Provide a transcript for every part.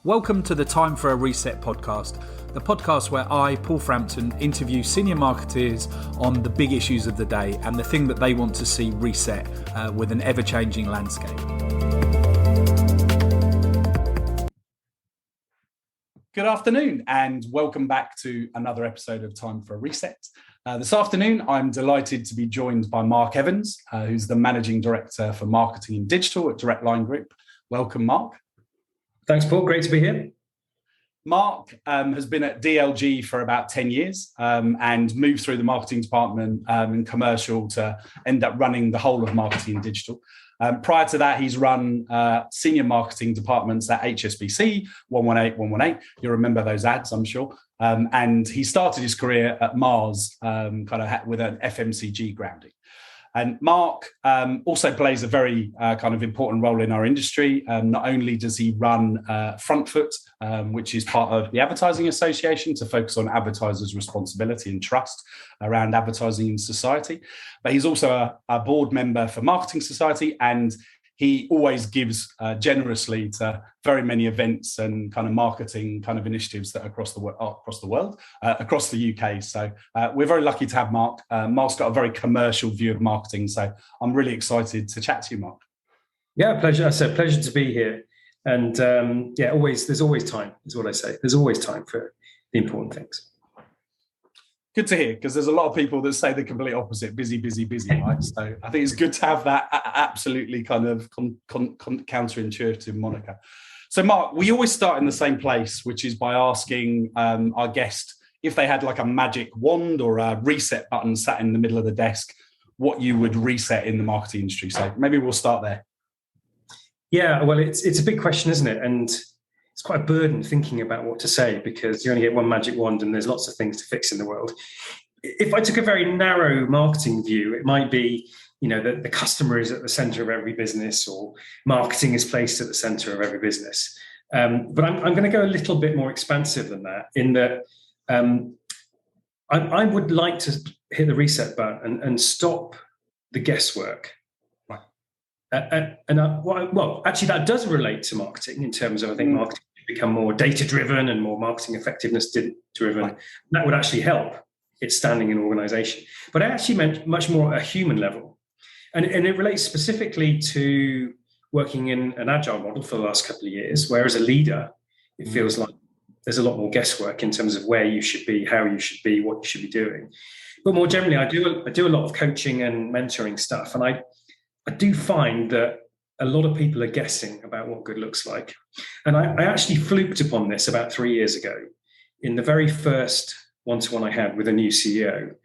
Welcome to the Time for a Reset podcast, the podcast where I, Paul Frampton, interview senior marketers on the big issues of the day and the thing that they want to see reset with an ever-changing landscape. Good afternoon and welcome back to another episode of Time for a Reset. This afternoon, I'm delighted to be joined by Mark Evans, who's the Managing Director for Marketing and Digital at Direct Line Group. Welcome, Mark. Thanks, Paul. Great to be here. Mark has been at DLG for about 10 years and moved through the marketing department in commercial to end up running the whole of marketing and digital. Prior to that, he's run senior marketing departments at HSBC, 118, 118. You'll remember those ads, I'm sure. And he started his career at Mars, with an FMCG grounding. And Mark also plays a very kind of important role in our industry. Not only does he run Front Foot, which is part of the Advertising Association to focus on advertisers' responsibility and trust around advertising in society, but he's also a board member for Marketing Society, and he always gives generously to very many events and kind of marketing kind of initiatives that are across the world, across the UK. So we're very lucky to have Mark. Mark's got a very commercial view of marketing. So I'm really excited to chat to you, Mark. Yeah, pleasure. I said pleasure to be here. And there's always time, is what I say. There's always time for the important things. Good to hear, because there's a lot of people that say the complete opposite, busy, right? So I think it's good to have that absolutely kind of counterintuitive moniker. So Mark, we always start in the same place, which is by asking our guest if they had like a magic wand or a reset button sat in the middle of the desk, what you would reset in the marketing industry. So maybe we'll start there. Yeah, well, it's a big question, isn't it? And it's quite a burden thinking about what to say because you only get one magic wand and there's lots of things to fix in the world. If I took a very narrow marketing view, it might be, that the customer is at the center of every business or marketing is placed at the center of every business. But I'm going to go a little bit more expansive than that in that I would like to hit the reset button and stop the guesswork. Actually, that does relate to marketing in terms of, I think, marketing should become more data-driven and more marketing effectiveness-driven. Right. That would actually help its standing in organization. But I actually meant much more at a human level. And it relates specifically to working in an Agile model for the last couple of years, where as a leader, it feels like there's a lot more guesswork in terms of where you should be, how you should be, what you should be doing. But more generally, I do a lot of coaching and mentoring stuff. And I do find that a lot of people are guessing about what good looks like. And I actually fluked upon this about 3 years ago in the very first one-to-one I had with a new CEO,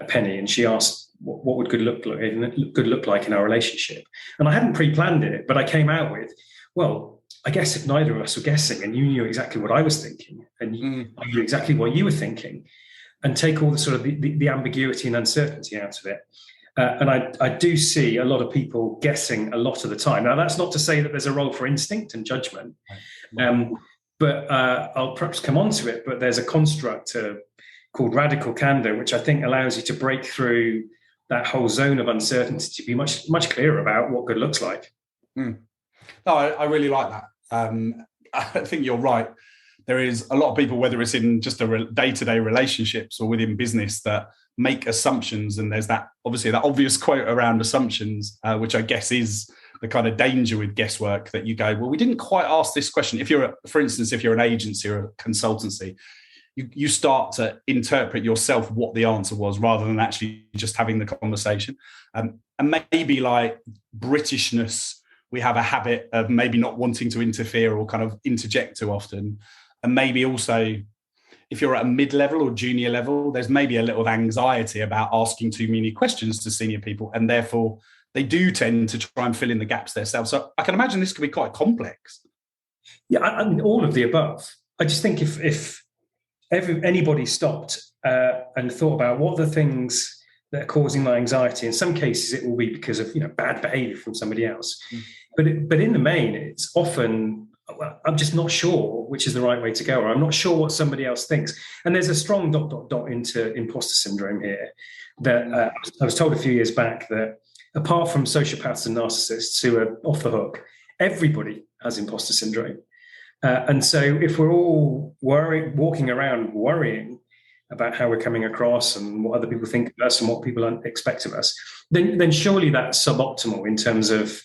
Penny, and she asked, what would good look like in our relationship? And I hadn't pre-planned it, but I came out with, well, I guess if neither of us were guessing and you knew exactly what I was thinking and I knew exactly what you were thinking, and take all the sort of the ambiguity and uncertainty out of it. And I do see a lot of people guessing a lot of the time. Now, that's not to say that there's a role for instinct and judgment, but I'll perhaps come on to it. But there's a construct called radical candor, which I think allows you to break through that whole zone of uncertainty to be much, much clearer about what good looks like. No, I really like that. I think you're right. There is a lot of people, whether it's in just a day-to-day relationships or within business, that make assumptions. And there's that obvious quote around assumptions, which I guess is the kind of danger with guesswork, that you go, well, we didn't quite ask this question. For instance, if you're an agency or a consultancy, you start to interpret yourself what the answer was rather than actually just having the conversation. And maybe like Britishness, we have a habit of maybe not wanting to interfere or kind of interject too often. And maybe also, if you're at a mid-level or junior level, there's maybe a little anxiety about asking too many questions to senior people, and therefore they do tend to try and fill in the gaps themselves. So I can imagine this could be quite complex. Yeah, I mean, all of the above. I just think if anybody stopped and thought about what are the things that are causing my anxiety, in some cases it will be because of bad behavior from somebody else. But in the main, it's often, I'm just not sure which is the right way to go, or I'm not sure what somebody else thinks. And there's a strong ... into imposter syndrome here that I was told a few years back that apart from sociopaths and narcissists who are off the hook, everybody has imposter syndrome. And so if we're all walking around worrying about how we're coming across and what other people think of us and what people expect of us, then surely that's suboptimal in terms of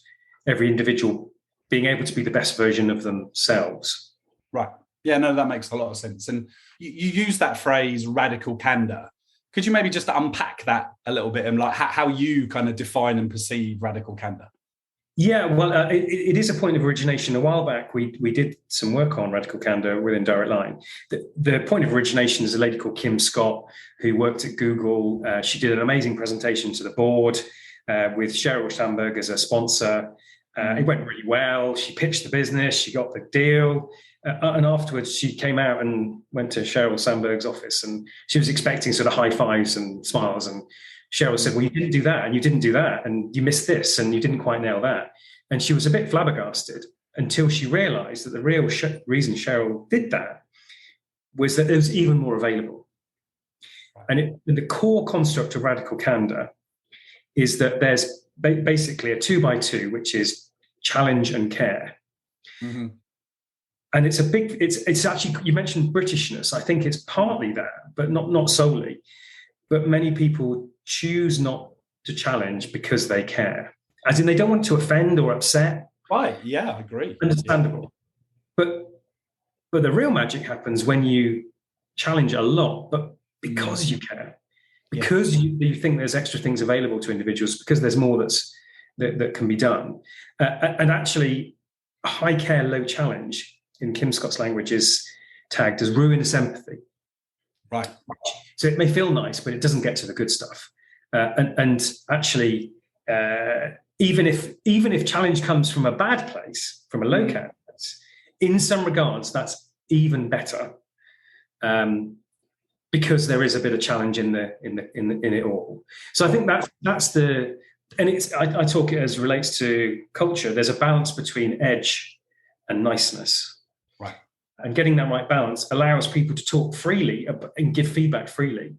every individual being able to be the best version of themselves. Right. Yeah, no, that makes a lot of sense. And you use that phrase, radical candor. Could you maybe just unpack that a little bit and like how you kind of define and perceive radical candor? Yeah, well, it is a point of origination. A while back, we did some work on radical candor within Direct Line. The point of origination is a lady called Kim Scott, who worked at Google. She did an amazing presentation to the board with Sheryl Sandberg as a sponsor. It went really well. She pitched the business. She got the deal. And afterwards, she came out and went to Sheryl Sandberg's office, and she was expecting sort of high fives and smiles. And Sheryl said, well, you didn't do that, and you didn't do that, and you missed this, and you didn't quite nail that. And she was a bit flabbergasted until she realized that the real reason Sheryl did that was that there was even more available. And the core construct of radical candor is that there's basically a 2x2, which is challenge and care. Mm-hmm. And it's actually, you mentioned Britishness. I think it's partly that, but not solely. But many people choose not to challenge because they care. As in, they don't want to offend or upset. Right, yeah, I agree. Understandable. Yeah. But the real magic happens when you challenge a lot, but because you care. Because you think there's extra things available to individuals, because there's more that can be done. And actually, high care, low challenge, in Kim Scott's language, is tagged as ruinous empathy. Right. So it may feel nice, but it doesn't get to the good stuff. And actually, even if challenge comes from a bad place, from a low care place, in some regards, that's even better, because there is a bit of challenge in it all. So I think that's the, and it's I talk it as relates to culture. There's a balance between edge and niceness. And getting that right balance allows people to talk freely and give feedback freely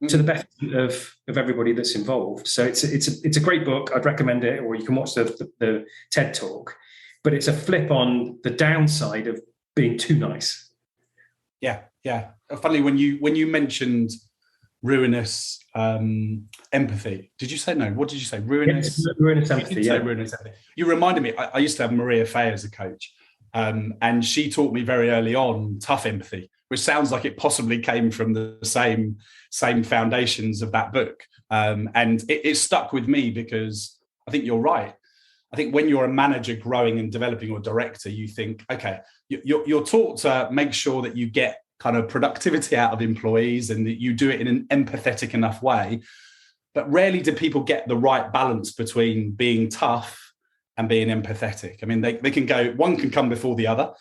to the benefit of everybody that's involved. So it's a great book. I'd recommend it, or you can watch the TED Talk. But it's a flip on the downside of being too nice. Yeah. Funny, when you mentioned ruinous empathy, did you say no? What did you say? Ruinous empathy. Yeah, ruinous empathy. You reminded me. I used to have Maria Fay as a coach. And she taught me very early on tough empathy, which sounds like it possibly came from the same foundations of that book. And it stuck with me because I think you're right. I think when you're a manager growing and developing, or director, you think, okay, you're taught to make sure that you get kind of productivity out of employees and that you do it in an empathetic enough way. But rarely do people get the right balance between being tough and being empathetic. I mean, they can go, one can come before the other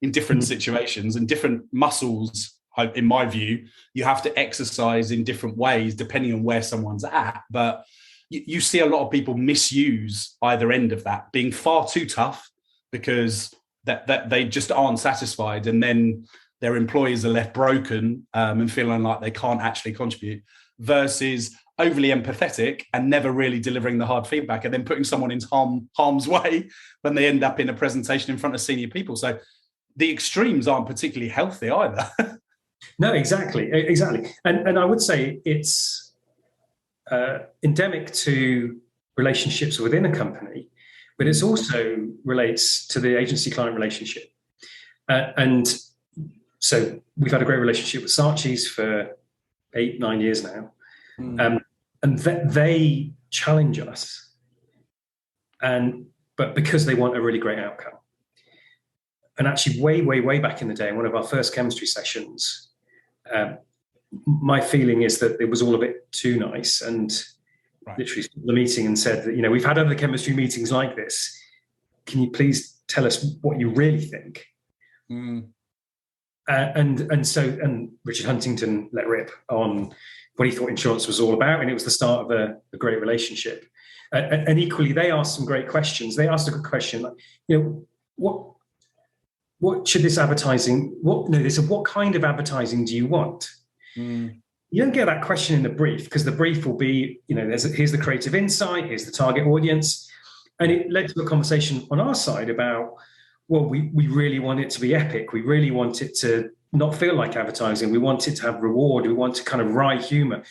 in different situations, and different muscles, in my view, you have to exercise in different ways depending on where someone's at. But you see a lot of people misuse either end of that, being far too tough because that they just aren't satisfied, and then their employees are left broken and feeling like they can't actually contribute, versus overly empathetic and never really delivering the hard feedback, and then putting someone in harm's way when they end up in a presentation in front of senior people. So the extremes aren't particularly healthy either. No, exactly. And I would say it's endemic to relationships within a company, but it also relates to the agency-client relationship. And so we've had a great relationship with Saatchi's for 8-9 years now. And they challenge us, but because they want a really great outcome. And actually, way back in the day, in one of our first chemistry sessions, my feeling is that it was all a bit too nice, and literally stopped the meeting and said that, we've had other chemistry meetings like this. Can you please tell us what you really think? And Richard Huntington let rip on what he thought insurance was all about, and it was the start of a great relationship. And equally, they asked some great questions. They asked a good question, like, what should this advertising? They said, what kind of advertising do you want? You don't get that question in the brief, because the brief will be, here's the creative insight, here's the target audience, and it led to a conversation on our side about, well, we really want it to be epic. We really want it to not feel like advertising. We want it to have reward. We want to kind of wry humor.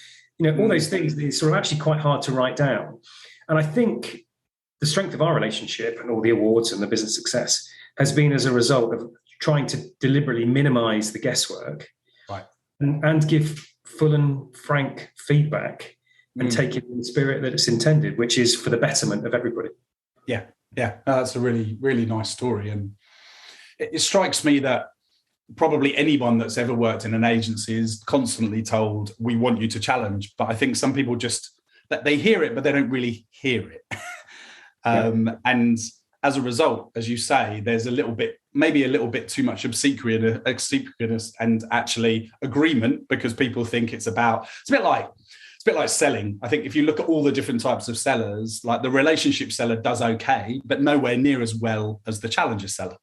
All those things that are sort of actually quite hard to write down. And I think the strength of our relationship and all the awards and the business success has been as a result of trying to deliberately minimize the guesswork, right, and give full and frank feedback and take it in the spirit that it's intended, which is for the betterment of everybody. Yeah. No, that's a really, really nice story. And it strikes me that probably anyone that's ever worked in an agency is constantly told, we want you to challenge. But I think some people just, that they hear it, but they don't really hear it. And as a result, as you say, there's maybe a little bit too much obsequiousness and actually agreement, because people think it's a bit like selling. I think if you look at all the different types of sellers, like the relationship seller does okay, but nowhere near as well as the challenger seller,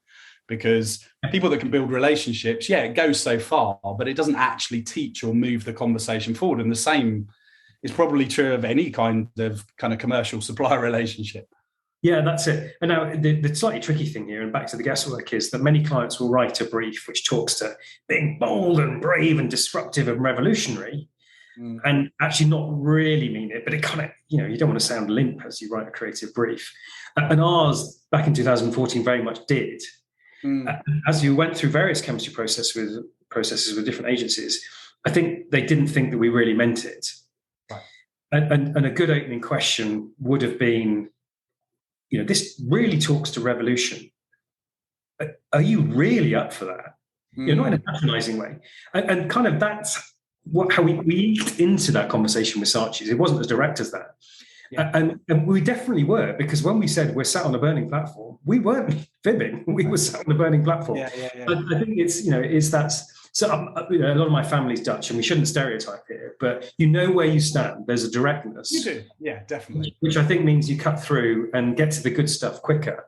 because people that can build relationships, it goes so far, but it doesn't actually teach or move the conversation forward. And the same is probably true of any kind of commercial supplier relationship. Yeah, that's it. And now the slightly tricky thing here, and back to the guesswork, is that many clients will write a brief which talks to being bold and brave and disruptive and revolutionary, and actually not really mean it, but it kind of, you don't want to sound limp as you write a creative brief. And ours back in 2014 very much did. As you went through various chemistry processes with different agencies, I think they didn't think that we really meant it. Right. And a good opening question would have been, this really talks to revolution. Are you really up for that? Not in a patronizing way. And kind of that's how we eat into that conversation with Saatchi's. It wasn't as direct as that. Yeah. And we definitely were, because when we said we're sat on a burning platform, we weren't fibbing. We were sat on a burning platform. Yeah. I think it's that's. So a lot of my family's Dutch, and we shouldn't stereotype here, but where you stand. There's a directness. You do, yeah, definitely. Which I think means you cut through and get to the good stuff quicker.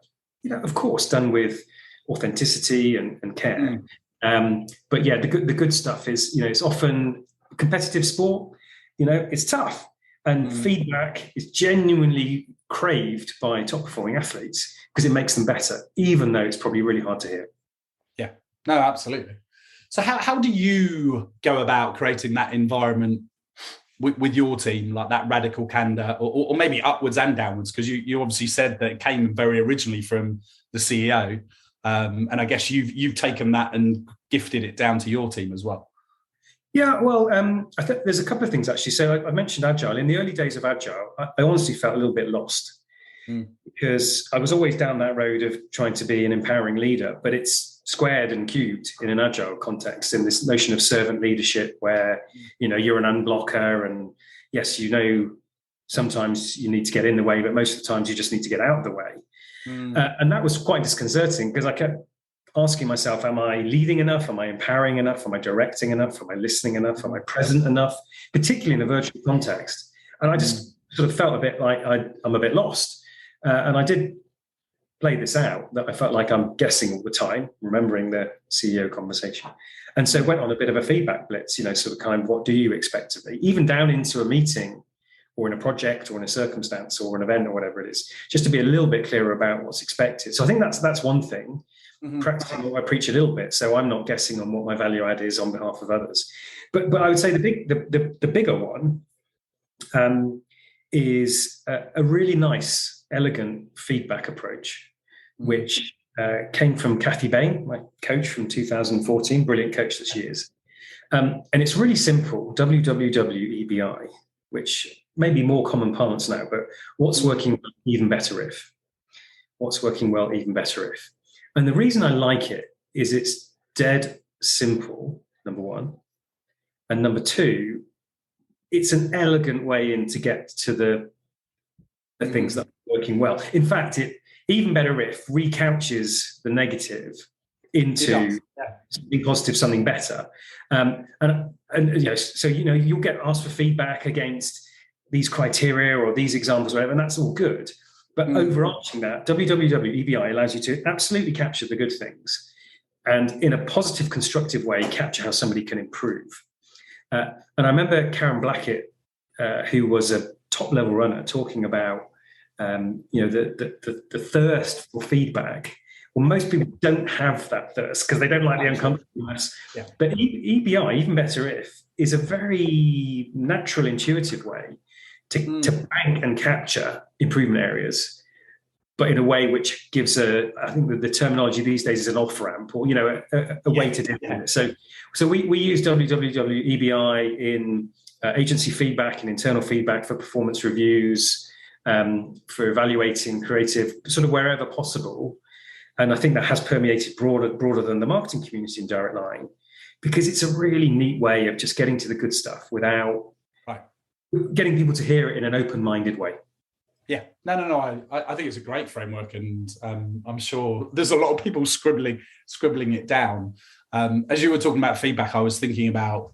Of course, done with authenticity and care. But yeah, the good stuff is, it's often competitive sport. It's tough, and feedback is genuinely craved by top performing athletes because it makes them better, even though it's probably really hard to hear. Yeah, no, absolutely. So how do you go about creating that environment with your team, like that radical candor, or maybe upwards and downwards? Because you obviously said that it came very originally from the CEO, and I guess you've taken that and gifted it down to your team as well. Yeah, well, I think there's a couple of things actually. So I mentioned Agile. In the early days of Agile, I honestly felt a little bit lost because I was always down that road of trying to be an empowering leader, but it's squared and cubed in an Agile context, in this notion of servant leadership where, you're an unblocker, and yes, sometimes you need to get in the way, but most of the times you just need to get out of the way. And that was quite disconcerting because I kept asking myself, am I leading enough? Am I empowering enough? Am I directing enough? Am I listening enough? Am I present enough, particularly in a virtual context? And I just sort of felt a bit like I'm a bit lost. And I did play this out, that I felt like I'm guessing all the time, remembering the CEO conversation. And so went on a bit of a feedback blitz, sort of kind of, what do you expect to be? Even down into a meeting or in a project or in a circumstance or an event or whatever it is, just to be a little bit clearer about what's expected. So I think that's one thing. Practicing what I preach a little bit, so I'm not guessing on what my value add is on behalf of others. But I would say the bigger one is a really nice, elegant feedback approach, which came from Kathy Bain, my coach from 2014, brilliant coach that she is. And it's really simple, WWWEBI, which may be more common parlance now, but what's working even better if? What's working well even better if? And the reason I like it is it's dead simple, number one. And number two, it's an elegant way in to get to the things that are working well. In fact, it even better if recouches the negative into something positive, something better. So you'll get asked for feedback against these criteria or these examples, or whatever, and that's all good. But overarching that, WWWEBI allows you to absolutely capture the good things and in a positive, constructive way, capture how somebody can improve. And I remember Karen Blackett, who was a top-level runner, talking about the thirst for feedback Well, most people don't have that thirst because they don't like the uncomfortableness. Yeah. But EBI, even better if, is a very natural, intuitive way to bank and capture improvement areas, but in a way which gives I think the terminology these days is an off-ramp, or, a way to do it. So we use EBI in agency feedback and internal feedback for performance reviews, for evaluating creative, sort of wherever possible. And I think that has permeated broader than the marketing community in Direct Line, because it's a really neat way of just getting to the good stuff without getting people to hear it in an open-minded way. Yeah, no. I think it's a great framework, and I'm sure there's a lot of people scribbling it down. As you were talking about feedback, I was thinking about,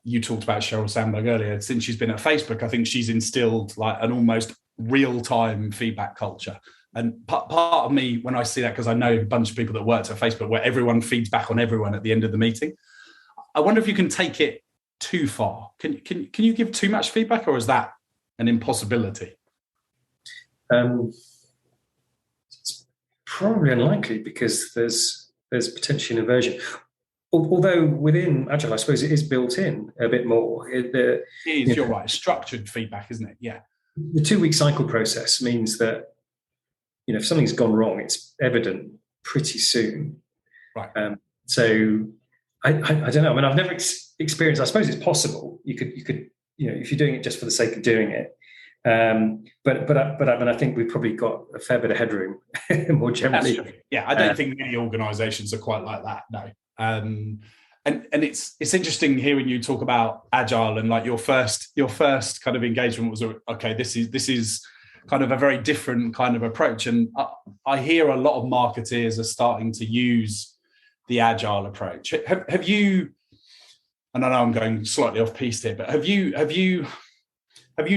you talked about Sheryl Sandberg earlier. Since she's been at Facebook, I think she's instilled like an almost real-time feedback culture. And part of me, when I see that, because I know a bunch of people that worked at Facebook where everyone feeds back on everyone at the end of the meeting, I wonder if you can take it too far. Can you give too much feedback, or is that an impossibility? It's probably unlikely, because there's potentially an aversion. Although within Agile, I suppose it is built in a bit more. You're right. Structured feedback, isn't it? Yeah. The 2-week cycle process means that, if something's gone wrong, it's evident pretty soon. Right. So I don't know. I mean, I've never experienced. I suppose it's possible. You could, if you're doing it just for the sake of doing it. But I mean, I think we've probably got a fair bit of headroom more generally. Yeah, I don't think many organisations are quite like that. No. And it's interesting hearing you talk about Agile, and like your first kind of engagement was, okay, this is kind of a very different kind of approach. And I hear a lot of marketeers are starting to use the Agile approach. Have you, and I know I'm going slightly off piste here, but have you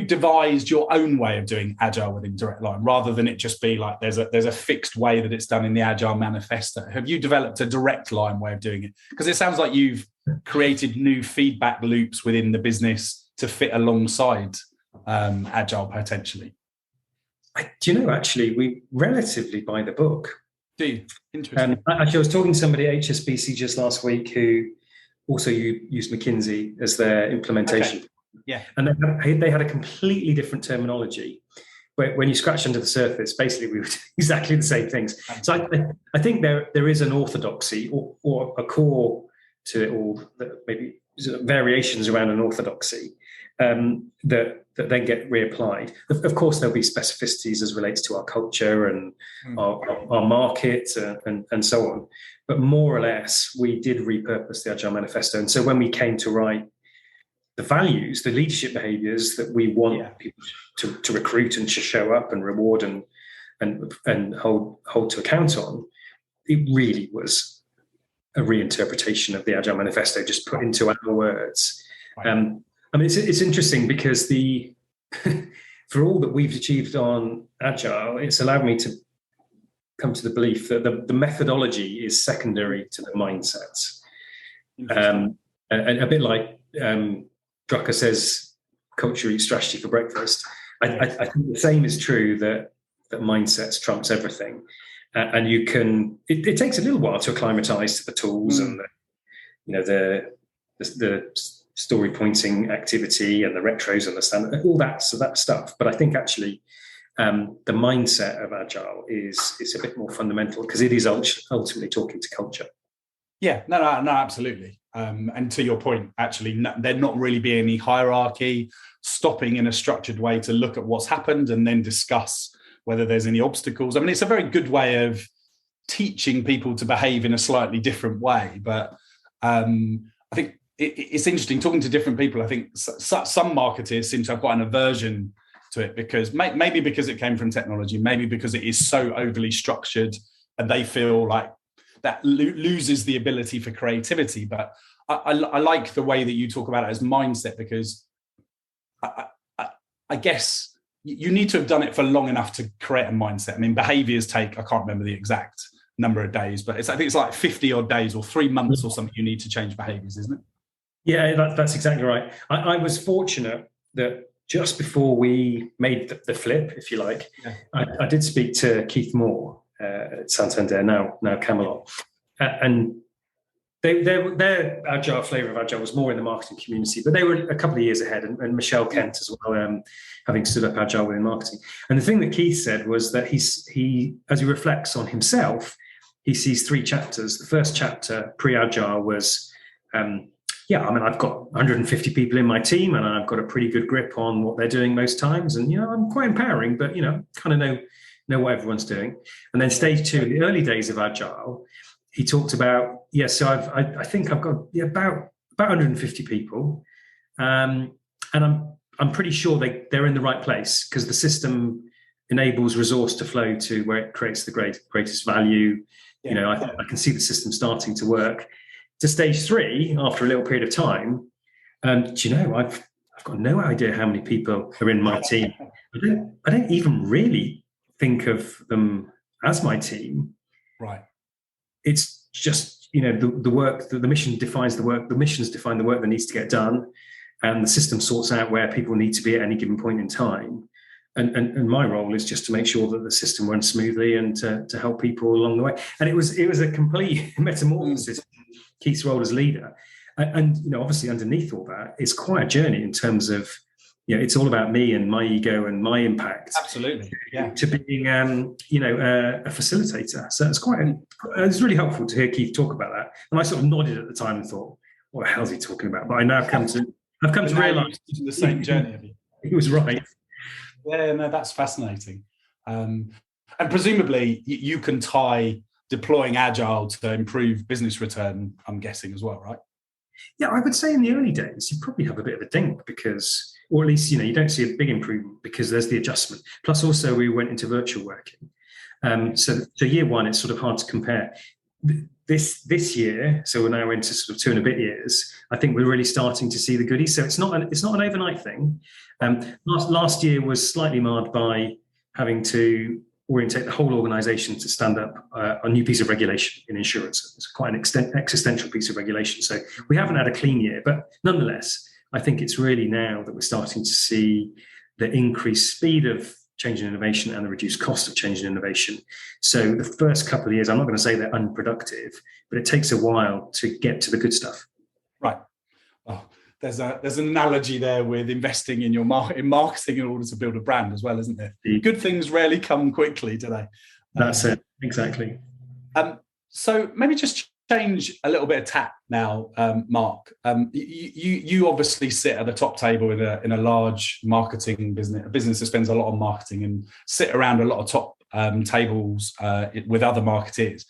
devised your own way of doing Agile within Direct Line, rather than it just be like there's a fixed way that it's done in the Agile manifesto? Have you developed a Direct Line way of doing it? Because it sounds like you've created new feedback loops within the business to fit alongside Agile potentially. Actually, we relatively by the book. Do you? Interesting. Actually, I was talking to somebody at HSBC just last week who also used McKinsey as their implementation. Okay. Yeah. And they had a completely different terminology. When you scratch under the surface, basically we were doing exactly the same things. So I think there is an orthodoxy or a core to it, or maybe variations around an orthodoxy that then get reapplied. Of course, there'll be specificities as relates to our culture and our market and so on. But more or less, we did repurpose the Agile Manifesto. And so when we came to write the values, the leadership behaviors that we want people to recruit and to show up and reward and hold to account on, it really was a reinterpretation of the Agile Manifesto, just put into our words. Right. I mean, it's interesting because for all that we've achieved on Agile, it's allowed me to come to the belief that the methodology is secondary to the mindsets. And a bit like Drucker says, culture eats strategy for breakfast. I think the same is true that mindsets trumps everything. And you can, it takes a little while to acclimatize to the tools and the story pointing activity and the retros and the standard, all that stuff. But I think actually the mindset of Agile is a bit more fundamental, because it is ultimately talking to culture. Yeah, no, absolutely. And to your point, actually, there not really be any hierarchy, stopping in a structured way to look at what's happened and then discuss whether there's any obstacles. I mean, it's a very good way of teaching people to behave in a slightly different way. But I think it's interesting talking to different people. I think some marketers seem to have quite an aversion to it, because maybe because it came from technology, maybe because it is so overly structured and they feel like that loses the ability for creativity. But I like the way that you talk about it as mindset, because I guess you need to have done it for long enough to create a mindset. I mean, behaviors take, I can't remember the exact number of days, but I think it's like 50 odd days or 3 months or something you need to change behaviors, isn't it? Yeah, that's exactly right. I was fortunate that just before we made the flip, if you like, I did speak to Keith Moore, at Santander, now Camelot, and their Agile flavour of Agile was more in the marketing community, but they were a couple of years ahead, and Michelle Kent as well, having stood up Agile within marketing. And the thing that Keith said was that he, as he reflects on himself, he sees 3 chapters. The first chapter, pre-Agile, was, I've got 150 people in my team, and I've got a pretty good grip on what they're doing most times, and I'm quite empowering, but kind of know what everyone's doing. And then stage 2, the early days of Agile, he talked about, so I think I've got about 150 people, and I'm pretty sure they're in the right place, because the system enables resource to flow to where it creates the greatest value. I can see the system starting to work. To stage 3, after a little period of time, I've got no idea how many people are in my team. I don't even really think of them as my team. Right. It's just, the work, the mission defines the work, the missions define the work that needs to get done, and the system sorts out where people need to be at any given point in time. And my role is just to make sure that the system runs smoothly and to help people along the way. And it was a complete metamorphosis, Keith's role as leader. And obviously underneath all that, it's quite a journey in terms of, it's all about me and my ego and my impact. Absolutely, yeah. To being, a facilitator. So it's really helpful to hear Keith talk about that. And I sort of nodded at the time and thought, what the hell is he talking about? But I now I've come to realise the same journey of you. He was right. Yeah, no, that's fascinating. And presumably you can tie deploying Agile to improve business return, I'm guessing, as well, right? Yeah, I would say in the early days, you probably have a bit of a dink because, or at least, you don't see a big improvement because there's the adjustment. Plus also we went into virtual working. So year 1, it's sort of hard to compare. This year, so we're now into sort of 2 and a bit years, I think we're really starting to see the goodies. So it's not an overnight thing. Last year was slightly marred by having to orientate the whole organisation to stand up a new piece of regulation in insurance. It's quite an existential piece of regulation. So we haven't had a clean year, but nonetheless, I think it's really now that we're starting to see the increased speed of change and innovation and the reduced cost of change and innovation. So the first couple of years, I'm not going to say they're unproductive, but it takes a while to get to the good stuff. Right. Oh, there's an analogy there with investing in marketing in order to build a brand as well, isn't there? Good things rarely come quickly, do they? That's it. Exactly. So maybe just change a little bit of tack now, Mark. You obviously sit at the top table in a large marketing business, a business that spends a lot on marketing, and sit around a lot of top tables with other marketeers.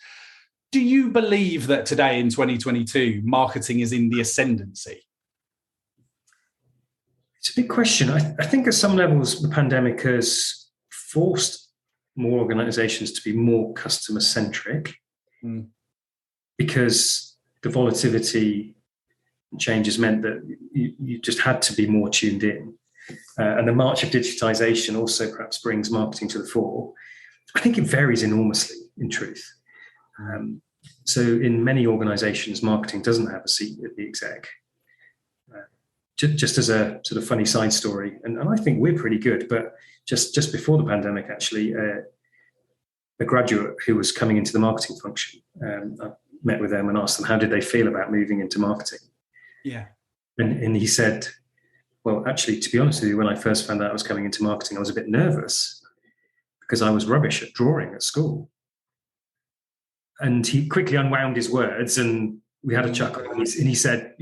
Do you believe that today in 2022, marketing is in the ascendancy? It's a big question. I think at some levels, the pandemic has forced more organizations to be more customer-centric because the volatility and change has meant that you just had to be more tuned in. And the march of digitization also perhaps brings marketing to the fore. I think it varies enormously, in truth. So in many organizations, marketing doesn't have a seat at the exec. Just as a sort of funny side story, and I think we're pretty good, but just before the pandemic, actually, a graduate who was coming into the marketing function, I met with them and asked them how did they feel about moving into marketing. Yeah. And he said, well, actually, to be honest with you, when I first found out I was coming into marketing, I was a bit nervous because I was rubbish at drawing at school. And he quickly unwound his words and we had a chuckle. And he said,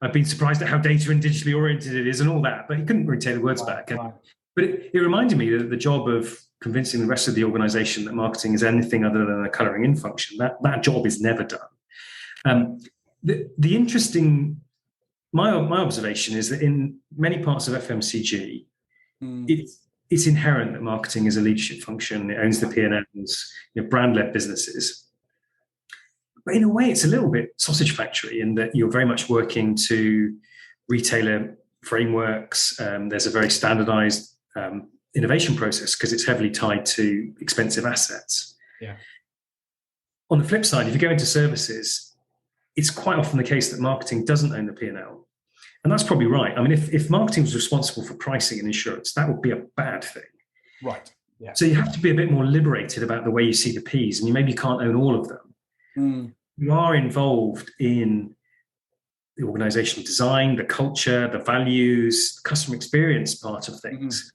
I've been surprised at how data and digitally oriented it is and all that, but he couldn't really take the words back. Right. But it reminded me that the job of convincing the rest of the organization that marketing is anything other than a coloring in function, that job is never done. The interesting, my observation is that in many parts of FMCG, it's inherent that marketing is a leadership function. It owns the P&Ls, brand-led businesses. But in a way, it's a little bit sausage factory in that you're very much working to retailer frameworks. There's a very standardized innovation process because it's heavily tied to expensive assets. Yeah. On the flip side, if you go into services, it's quite often the case that marketing doesn't own the P&L. And that's probably right. I mean, if marketing was responsible for pricing and insurance, that would be a bad thing. Right. Yeah. So you have to be a bit more liberated about the way you see the P's, and you maybe can't own all of them. You are involved in the organizational design, the culture, the values, the customer experience part of things.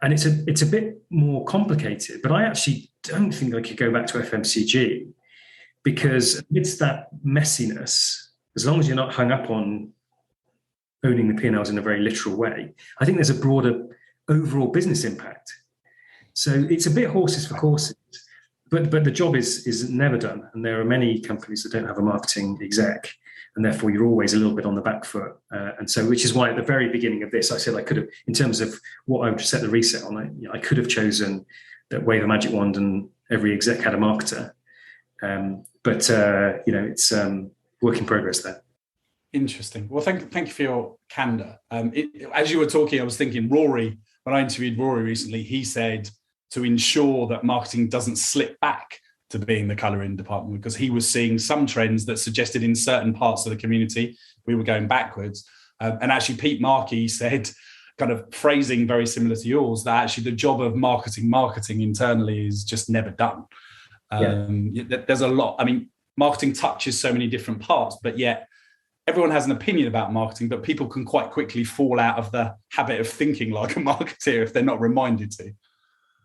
And it's a bit more complicated, but I actually don't think I could go back to FMCG, because amidst that messiness, as long as you're not hung up on owning the P&Ls in a very literal way, I think there's a broader overall business impact. So it's a bit horses for courses, but the job is never done. And there are many companies that don't have a marketing exec, and therefore you're always a little bit on the back foot. And so, which is why at the very beginning of this, I said I could have, in terms of what I would set the reset on, I could have chosen that wave a magic wand and every exec had a marketer. But it's work in progress there. Interesting. Well, thank you for your candor. As you were talking, I was thinking Rory, when I interviewed Rory recently, he said to ensure that marketing doesn't slip back to being the colouring department, because he was seeing some trends that suggested in certain parts of the community we were going backwards. And actually, Pete Markey said, kind of phrasing very similar to yours, that actually the job of marketing internally is just never done. There's a lot. I mean, marketing touches so many different parts, but yet everyone has an opinion about marketing, but people can quite quickly fall out of the habit of thinking like a marketeer if they're not reminded to.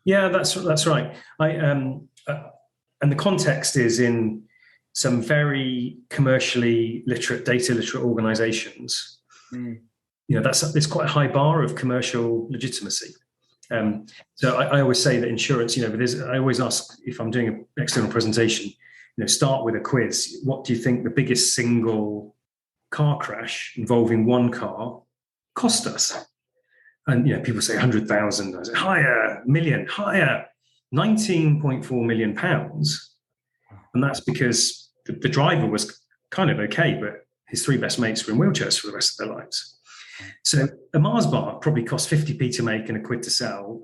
Yeah, that's right. And the context is in some very commercially literate, data literate organizations. There's quite a high bar of commercial legitimacy. So I always say that insurance, I always ask, if I'm doing an external presentation, start with a quiz. What do you think the biggest single car crash involving one car cost us? And people say 100,000. I say higher, million, higher, 19.4 million pounds. And that's because the driver was kind of okay, but his three best mates were in wheelchairs for the rest of their lives. So a Mars bar probably costs 50p to make and a quid to sell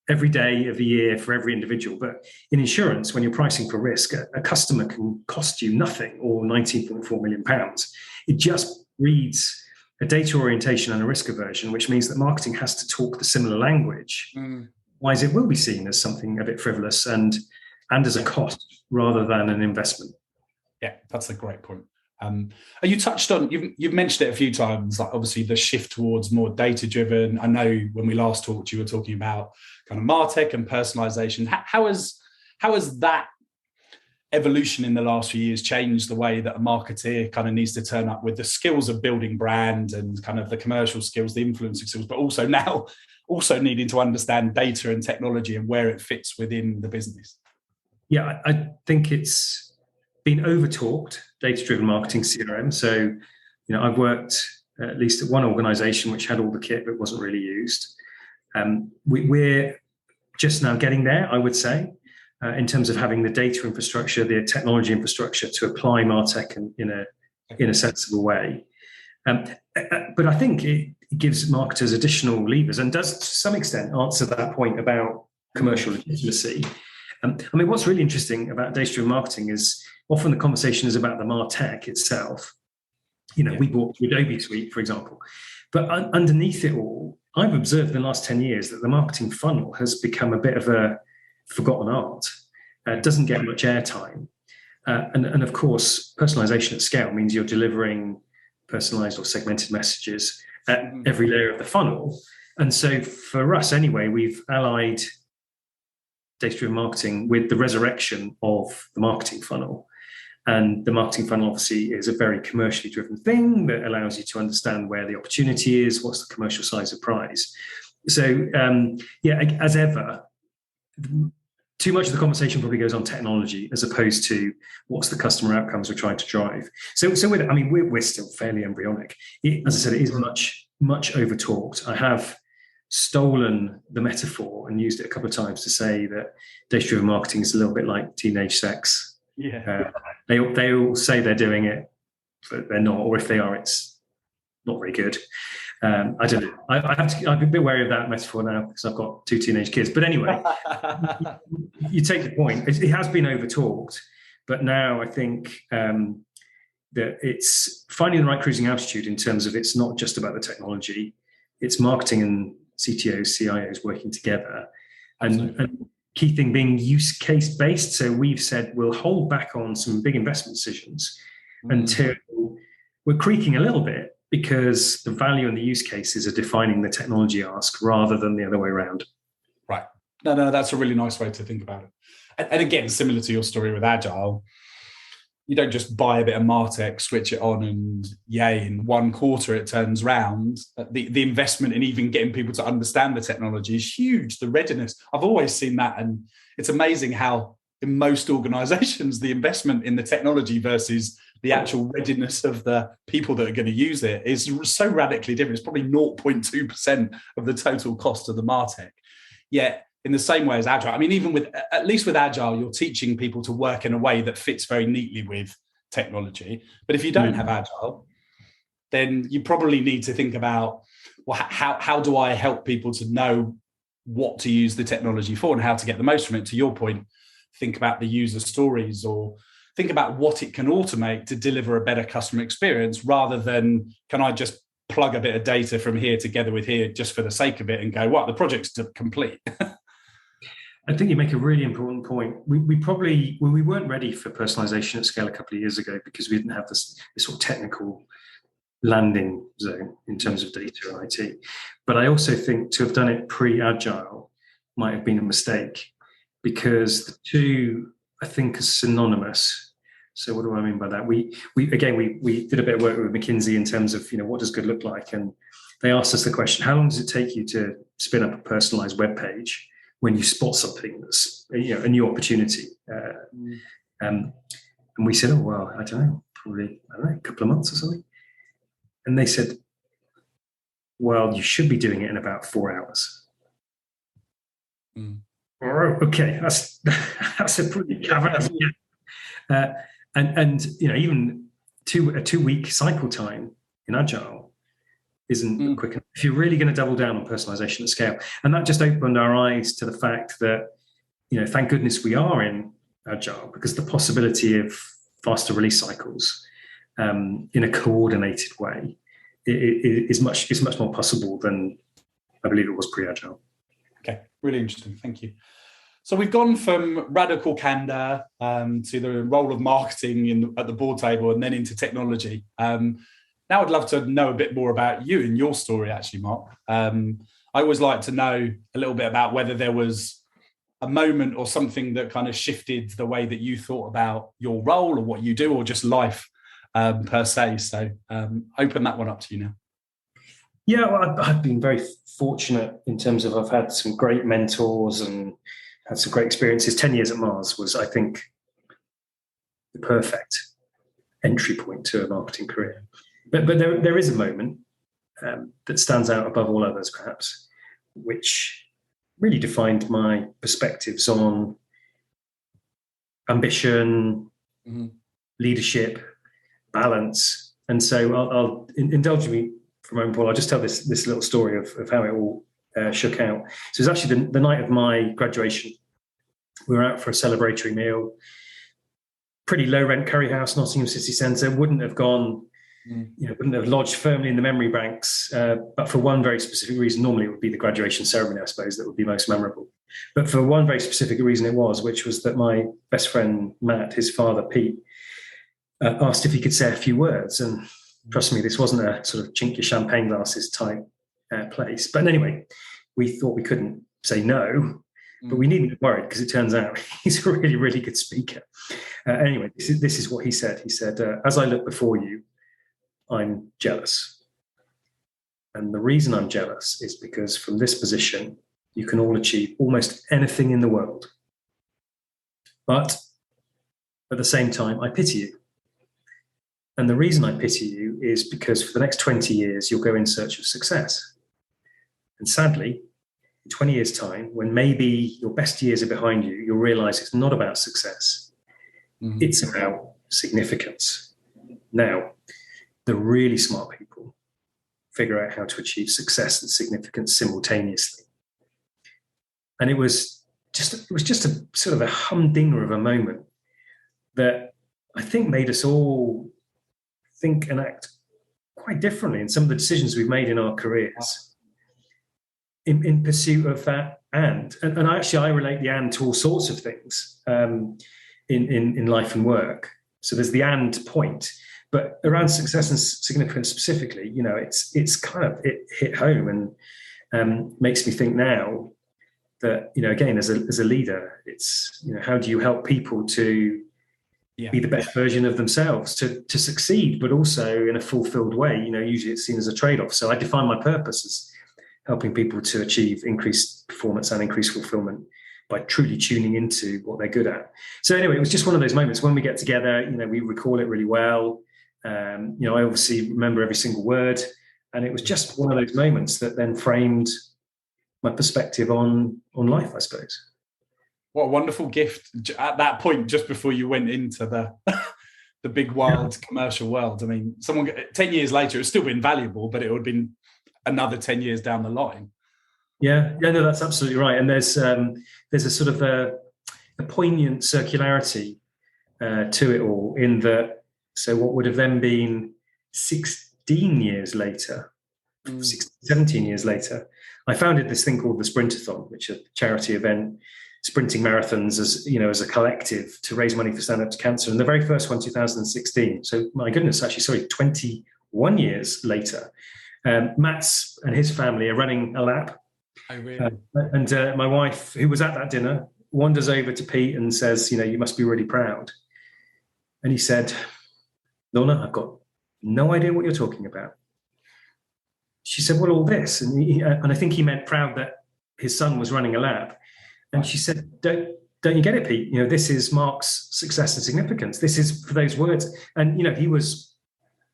every day of the year for every individual. But in insurance, when you're pricing for risk, a customer can cost you nothing, or 19.4 million pounds. It just reads a data orientation and a risk aversion, which means that marketing has to talk the similar language. Otherwise, it will be seen as something a bit frivolous and as a cost rather than an investment. Yeah, that's a great point. You touched on, you've mentioned it a few times, like obviously the shift towards more data-driven. I know when we last talked, you were talking about kind of MarTech and personalization. How has that evolution in the last few years changed the way that a marketeer kind of needs to turn up with the skills of building brand and kind of the commercial skills, the influencing skills, but also now needing to understand data and technology and where it fits within the business? Yeah, I think it's been over-talked, data-driven marketing, CRM. So, I've worked at least at one organization which had all the kit but wasn't really used. We're just now getting there, I would say, in terms of having the data infrastructure, the technology infrastructure to apply MarTech in a sensible way. But I think it gives marketers additional levers and does, to some extent, answer that point about commercial legitimacy. What's really interesting about data-driven marketing is often the conversation is about the MarTech itself. We bought the Adobe Suite, for example. But underneath it all, I've observed in the last 10 years that the marketing funnel has become a bit of a forgotten art. It doesn't get much airtime. And of course, personalization at scale means you're delivering personalized or segmented messages at every layer of the funnel. And so for us anyway, we've allied data-driven marketing with the resurrection of the marketing funnel. And the marketing funnel obviously is a very commercially driven thing that allows you to understand where the opportunity is, what's the commercial size of prize. So as ever, too much of the conversation probably goes on technology as opposed to what's the customer outcomes we're trying to drive. So we're still fairly embryonic. As I said, it is much over talked. I have stolen the metaphor and used it a couple of times to say that data-driven marketing is a little bit like teenage sex. Yeah. They all say they're doing it, but they're not, or if they are, it's not very good. I don't know. I'm a bit wary of that metaphor now because I've got two teenage kids. But anyway, you take the point. It has been over-talked, but now I think that it's finding the right cruising altitude in terms of it's not just about the technology. It's marketing and CTOs, CIOs working together And key thing being use case based. So we've said we'll hold back on some big investment decisions until we're creaking a little bit, because the value and the use cases are defining the technology ask rather than the other way around. Right. No, that's a really nice way to think about it. And again, similar to your story with Agile, you don't just buy a bit of MarTech, switch it on, and yay, in 1 quarter it turns round. The investment in even getting people to understand the technology is huge. The readiness, I've always seen that. And it's amazing how in most organizations, the investment in the technology versus the actual readiness of the people that are going to use it is so radically different. It's probably 0.2% of the total cost of the MarTech. Yet, in the same way as Agile, I mean, even with, at least with Agile, you're teaching people to work in a way that fits very neatly with technology. But if you don't have Agile, then you probably need to think about, well, how do I help people to know what to use the technology for and how to get the most from it? To your point, think about the user stories, or think about what it can automate to deliver a better customer experience, rather than, can I just plug a bit of data from here together with here just for the sake of it and go, well, the project's complete. I think you make a really important point. We probably, well, we weren't ready for personalization at scale a couple of years ago because we didn't have this sort of technical landing zone in terms of data and IT. But I also think to have done it pre-Agile might have been a mistake, because the two, I think, are synonymous. So what do I mean by that? We did a bit of work with McKinsey in terms of, what does good look like? And they asked us the question, how long does it take you to spin up a personalized web page when you spot something that's a new opportunity? And we said, oh, well, I don't know, probably, a couple of months or something. And they said, well, you should be doing it in about 4 hours. Okay, that's a pretty caveat. And even a 2-week cycle time in Agile isn't quick enough if you're really going to double down on personalization at scale. And that just opened our eyes to the fact that, thank goodness we are in Agile, because the possibility of faster release cycles in a coordinated way is much more possible than I believe it was pre-Agile. Okay, really interesting. Thank you. So we've gone from radical candor to the role of marketing at the board table, and then into technology. Now I'd love to know a bit more about you and your story, actually, Mark. I always like to know a little bit about whether there was a moment or something that kind of shifted the way that you thought about your role or what you do, or just life per se. So open that one up to you now. Yeah, well, I've been very fortunate in terms of I've had some great mentors and had some great experiences. 10 years at Mars was, I think, the perfect entry point to a marketing career. But there is a moment that stands out above all others, perhaps, which really defined my perspectives on ambition, leadership, balance. And so I'll indulge me for a moment, Paul. I'll just tell this little story of how it all shook out. So it was actually the night of my graduation. We were out for a celebratory meal. Pretty low rent curry house, Nottingham city centre. Wouldn't have gone, wouldn't have lodged firmly in the memory banks. But for one very specific reason, normally it would be the graduation ceremony, I suppose, that would be most memorable. But for one very specific reason it was, which was that my best friend, Matt, his father, Pete, asked if he could say a few words. And trust me, this wasn't a sort of chink your champagne glasses type place. But anyway, we thought we couldn't say no, but we needn't be worried, because it turns out he's a really, really good speaker. Anyway, this is what he said. He said, as I look before you, I'm jealous. And the reason I'm jealous is because from this position, you can all achieve almost anything in the world. But at the same time, I pity you. And the reason I pity you is because for the next 20 years, you'll go in search of success. And sadly, in 20 years' time, when maybe your best years are behind you, you'll realize it's not about success. It's about significance. Now, the really smart people figure out how to achieve success and significance simultaneously. And it was just a sort of a humdinger of a moment that I think made us all think and act quite differently in some of the decisions we've made in our careers. in pursuit of that and I relate the and to all sorts of things in life and work. So there's the and point, but around success and significance specifically, it's kind of it hit home and makes me think now that, again, as a leader, it's, how do you help people to be the best version of themselves, to succeed, but also in a fulfilled way. Usually it's seen as a trade-off. So I define my purpose as helping people to achieve increased performance and increased fulfillment by truly tuning into what they're good at. So anyway, it was just one of those moments when we get together, we recall it really well. I obviously remember every single word, and it was just one of those moments that then framed my perspective on life, I suppose. What a wonderful gift at that point, just before you went into the big wild commercial world. I mean, 10 years later, it's still been valuable, but it would have been another 10 years down the line. Yeah, no, that's absolutely right. And there's a sort of a poignant circularity to it all, in that, so what would have then been 16 years later, 17 years later, I founded this thing called the Sprintathon, which is a charity event, sprinting marathons as a collective to raise money for Stand Up to Cancer. And the very first one, 2016. So my goodness, actually, 21 years later, Matt's and his family are running a lap. Oh, really? And my wife, who was at that dinner, wanders over to Pete and says, you must be really proud. And he said, Lorna, I've got no idea what you're talking about. She said, well, all this. And I think he meant proud that his son was running a lab. And she said, don't you get it, Pete? This is Mark's success and significance. This is for those words. And, he was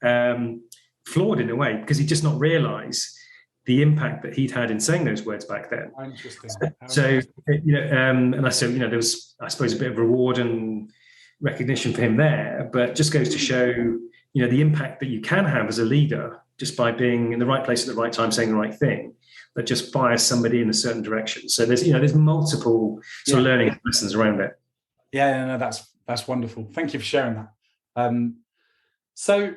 flawed in a way, because he just not realize the impact that he'd had in saying those words back then. Interesting. So, and I said, there was, I suppose, a bit of reward and recognition for him there, but just goes to show, the impact that you can have as a leader just by being in the right place at the right time, saying the right thing, that just fires somebody in a certain direction. So there's multiple sort of learning lessons around it. Yeah, no, that's wonderful. Thank you for sharing that. So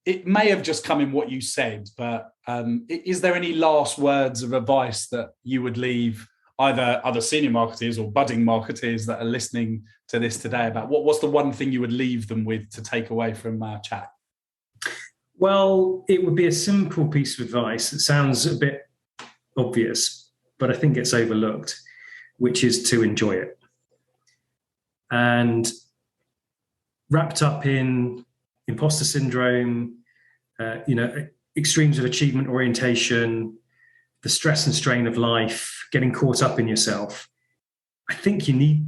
it may have just come in what you said, but is there any last words of advice that you would leave either other senior marketers or budding marketers that are listening to this today about what's the one thing you would leave them with to take away from our chat? Well, it would be a simple piece of advice. It sounds a bit obvious, but I think it's overlooked, which is to enjoy it. And wrapped up in imposter syndrome, extremes of achievement orientation, the stress and strain of life, getting caught up in yourself, I think you need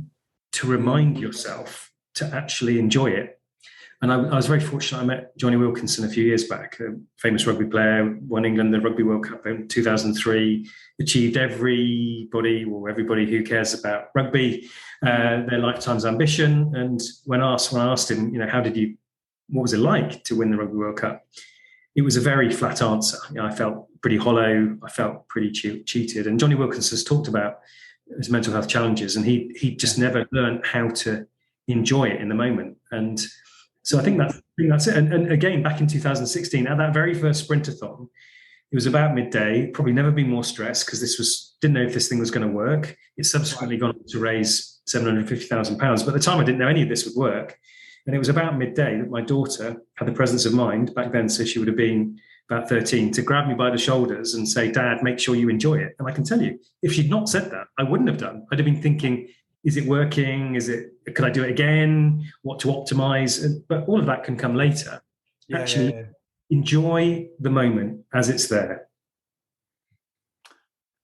to remind yourself to actually enjoy it. And I was very fortunate. I met Johnny Wilkinson a few years back, a famous rugby player, won England the Rugby World Cup in 2003, achieved everybody who cares about rugby, their lifetime's ambition. And when I asked him, what was it like to win the Rugby World Cup? It was a very flat answer. I felt pretty hollow. I felt pretty cheated. And Johnny Wilkinson has talked about his mental health challenges, and he just never learned how to enjoy it in the moment. And so I think that's it. And again, back in 2016, at that very first Sprintathon, it was about midday. Probably never been more stressed, because didn't know if this thing was going to work. It's subsequently gone on to raise £750,000. But at the time, I didn't know any of this would work. And it was about midday that my daughter had the presence of mind back then, so she would have been about 13, to grab me by the shoulders and say, Dad, make sure you enjoy it. And I can tell you, if she'd not said that, I wouldn't have done. I'd have been thinking, is it working? Could I do it again? What to optimize? But all of that can come later. Enjoy the moment as it's there.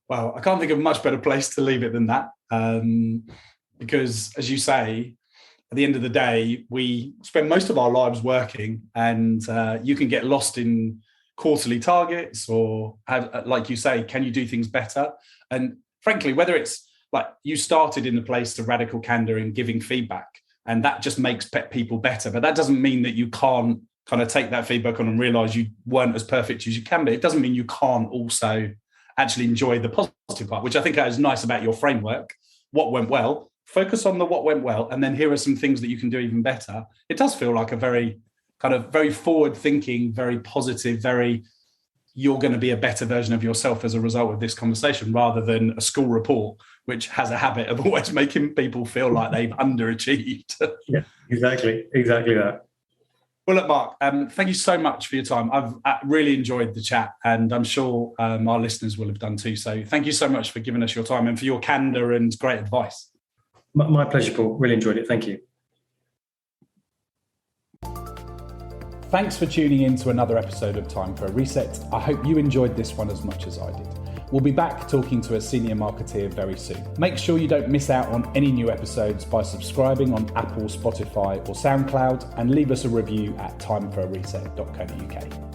Well, I can't think of a much better place to leave it than that. Because, as you say, at the end of the day, we spend most of our lives working, and you can get lost in quarterly targets, or like you say, can you do things better? And frankly, whether it's like you started in the place to radical candor in giving feedback, and that just makes people better. But that doesn't mean that you can't kind of take that feedback on and realize you weren't as perfect as you can be. It doesn't mean you can't also actually enjoy the positive part, which I think is nice about your framework. What went well, focus on what went well, and then here are some things that you can do even better. It does feel like a very forward thinking, very positive, very you're going to be a better version of yourself as a result of this conversation, rather than a school report, which has a habit of always making people feel like they've underachieved. Yeah, exactly that. Well, look, Mark, thank you so much for your time. I've really enjoyed the chat, and I'm sure our listeners will have done too. So thank you so much for giving us your time and for your candor and great advice. My pleasure, Paul. Really enjoyed it. Thank you. Thanks for tuning in to another episode of Time for a Reset. I hope you enjoyed this one as much as I did. We'll be back talking to a senior marketeer very soon. Make sure you don't miss out on any new episodes by subscribing on Apple, Spotify or SoundCloud, and leave us a review at timeforareset.co.uk.